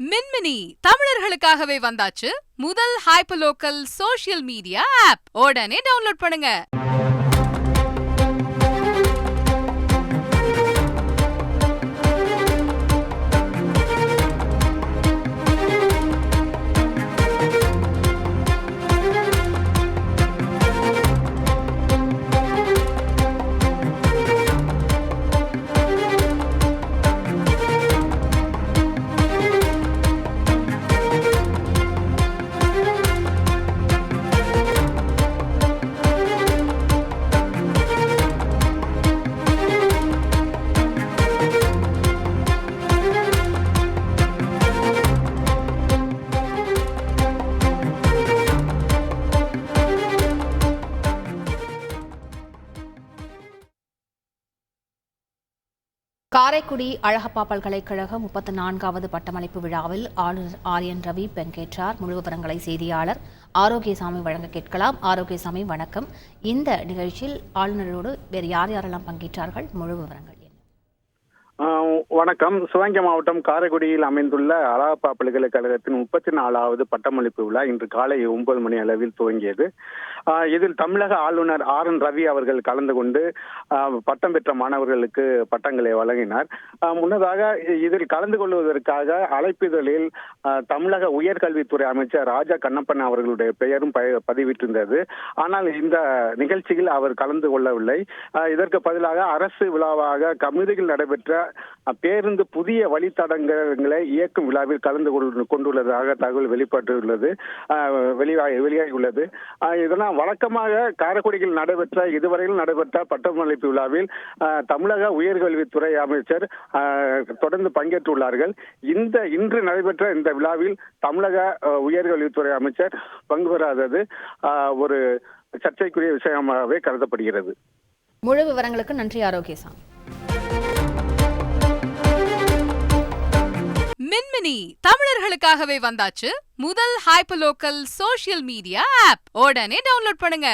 மின்மினி தமிழர்களுக்காகவே வந்தாச்சு முதல் hyperlocal social media app. உடனே டவுன்லோட் பண்ணுங்க. காரைக்குடி அழகப்பா பல்கலைக்கழக 34வது பட்டமளிப்பு விழாவில் ஆளுநர் ஆர்.என். ரவி பங்கேற்றார். முழு விவரங்களை செய்தியாளர் ஆரோக்கியசாமி வழங்க கேட்கலாம். ஆரோக்கியசாமி, வணக்கம். இந்த நிகழ்ச்சியில் ஆளுநரோடு வேறு யாரெல்லாம் பங்கேற்றார்கள்? முழு விவரங்கள் என்ன? வணக்கம். சிவகங்கை மாவட்டம் காரைக்குடியில் அமைந்துள்ள அழகப்பா பல்கலைக்கழகத்தின் 34வது பட்டமளிப்பு விழா இன்று காலை 9 மணி அளவில் துவங்கியது. இதில் தமிழக ஆளுநர் ஆர்.என். ரவி அவர்கள் கலந்து கொண்டு பட்டம் பெற்ற மாணவர்களுக்கு பட்டங்களை வழங்கினார். முன்னதாக இதில் கலந்து கொள்வதற்காக அழைப்பிதழில் தமிழக உயர்கல்வித்துறை அமைச்சர் ராஜா கண்ணப்பன் அவர்களுடைய பெயரும் பதிவிட்டிருந்தது. ஆனால் இந்த நிகழ்ச்சியில் அவர் கலந்து கொள்ளவில்லை. இதற்கு பதிலாக அரசு விழாவாக கமுதியில் நடைபெற்ற பேருந்து புதிய வழித்தடங்களை இயக்கும் விழாவில் கலந்து கொண்டுள்ளதாக தகவல் வெளியாகியுள்ளது. இதனால் வழக்கமாக காரைக்குடியில் இதுவரையில் நடைபெற்ற பட்டமளிப்பு விழாவில் தமிழக உயர்கல்வித்துறை அமைச்சர் தொடர்ந்து பங்கேற்றுள்ளார்கள். இன்று நடைபெற்ற இந்த விழாவில் தமிழக உயர்கல்வித்துறை அமைச்சர் பங்கு பெறாதது ஒரு சர்ச்சைக்குரிய விஷயமாகவே கருதப்படுகிறது. முழு விவரங்களுக்கு நன்றி ஆரோக்கியசாமி. மின்மினி தமிழர்களுக்காகவே வந்தாச்சு முதல் ஹைப்பர்லோக்கல் சோஷியல் மீடியா ஆப். உடனே டவுன்லோட் பண்ணுங்க.